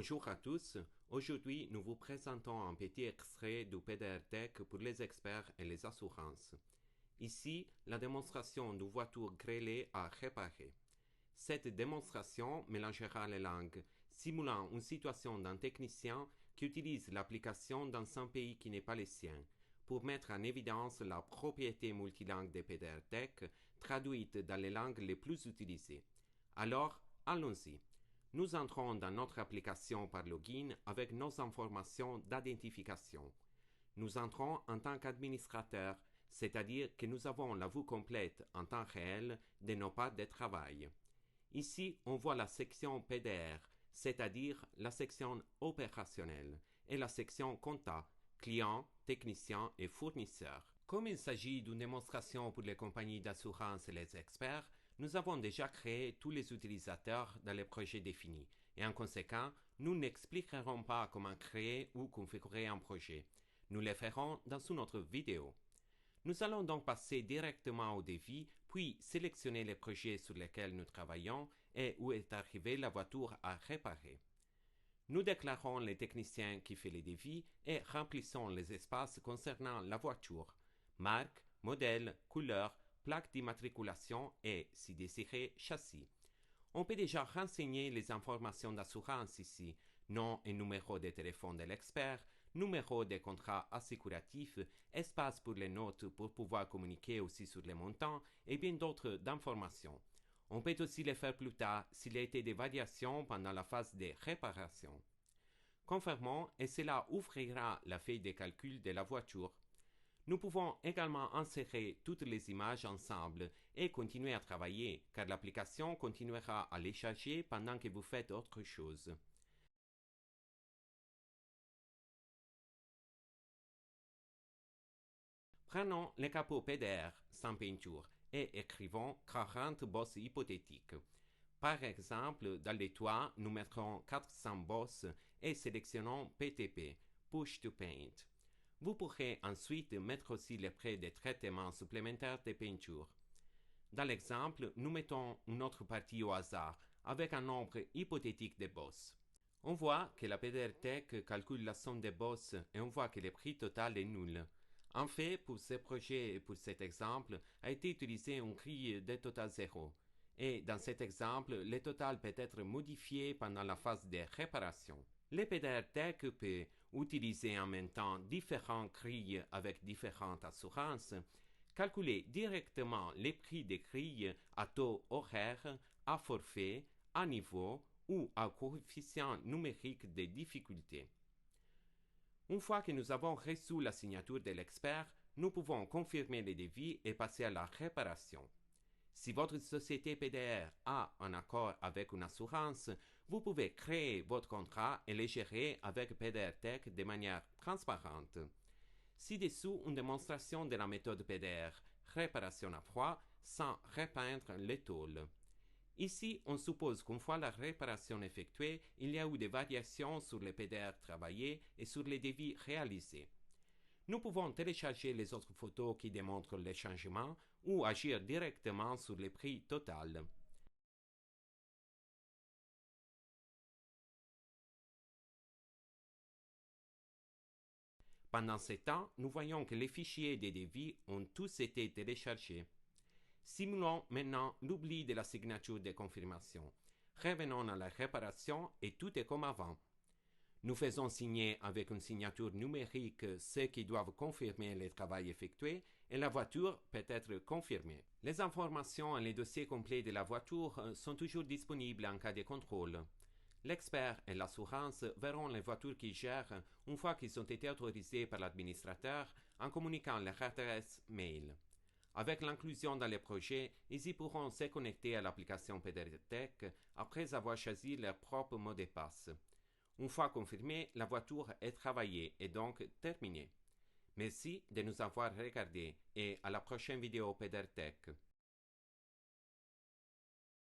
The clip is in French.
Bonjour à tous. Aujourd'hui, nous vous présentons un petit extrait du PDR-Tech pour les experts et les assurances. Ici, la démonstration d'une voiture grêlée à réparer. Cette démonstration mélangera les langues, simulant une situation d'un technicien qui utilise l'application dans un pays qui n'est pas le sien, pour mettre en évidence la propriété multilingue des PDR-Tech traduite dans les langues les plus utilisées. Alors, allons-y. Nous entrons dans notre application par login avec nos informations d'identification. Nous entrons en tant qu'administrateur, c'est-à-dire que nous avons la vue complète en temps réel de nos pas de travail. Ici, on voit la section PDR, c'est-à-dire la section opérationnelle, et la section compta, clients, techniciens et fournisseurs. Comme il s'agit d'une démonstration pour les compagnies d'assurance et les experts, nous avons déjà créé tous les utilisateurs dans les projets définis et en conséquent, nous n'expliquerons pas comment créer ou configurer un projet. Nous le ferons dans une autre vidéo. Nous allons donc passer directement au devis, puis sélectionner les projets sur lesquels nous travaillons et où est arrivée la voiture à réparer. Nous déclarons le technicien qui fait les devis et remplissons les espaces concernant la voiture, marque, modèle, couleur, plaque d'immatriculation et, si désiré, châssis. On peut déjà renseigner les informations d'assurance ici, nom et numéro de téléphone de l'expert, numéro de contrat assiguratif, espace pour les notes pour pouvoir communiquer aussi sur les montants et bien d'autres informations. On peut aussi les faire plus tard s'il y a été des variations pendant la phase de réparation. Confirmons et cela ouvrira la feuille de calcul de la voiture. Nous pouvons également insérer toutes les images ensemble et continuer à travailler, car l'application continuera à les charger pendant que vous faites autre chose. Prenons le capot PDR sans peinture et écrivons 40 bosses hypothétiques. Par exemple, dans les toits, nous mettrons 400 bosses et sélectionnons PTP, Push to Paint. Vous pourrez ensuite mettre aussi les frais de traitement supplémentaires de peinture. Dans l'exemple, nous mettons une autre partie au hasard, avec un nombre hypothétique de bosses. On voit que la PDR-Tech calcule la somme des bosses et on voit que le prix total est nul. En fait, pour ce projet et pour cet exemple, a été utilisé une grille de total 0. Et dans cet exemple, le total peut être modifié pendant la phase de réparation. Le PDR-Tech peut utiliser en même temps différentes grilles avec différentes assurances, calculer directement les prix des grilles à taux horaire, à forfait, à niveau ou à coefficient numérique de difficulté. Une fois que nous avons reçu la signature de l'expert, nous pouvons confirmer les devis et passer à la réparation. Si votre société PDR a un accord avec une assurance, vous pouvez créer votre contrat et le gérer avec PDR-Tech de manière transparente. Ci-dessous, une démonstration de la méthode PDR, réparation à froid, sans repeindre les tôles. Ici, on suppose qu'une fois la réparation effectuée, il y a eu des variations sur les PDR travaillés et sur les devis réalisés. Nous pouvons télécharger les autres photos qui démontrent les changements ou agir directement sur le prix total. Pendant ce temps, nous voyons que les fichiers des devis ont tous été téléchargés. Simulons maintenant l'oubli de la signature de confirmation. Revenons à la réparation et tout est comme avant. Nous faisons signer avec une signature numérique ceux qui doivent confirmer le travail effectué et la voiture peut être confirmée. Les informations et les dossiers complets de la voiture sont toujours disponibles en cas de contrôle. L'expert et l'assurance verront les voitures qu'ils gèrent une fois qu'ils ont été autorisés par l'administrateur en communiquant leur adresse mail. Avec l'inclusion dans le projet, ils y pourront se connecter à l'application PDR-Tech après avoir choisi leur propre mot de passe. Une fois confirmée, la voiture est travaillée et donc terminée. Merci de nous avoir regardés et à la prochaine vidéo PDR-Tech.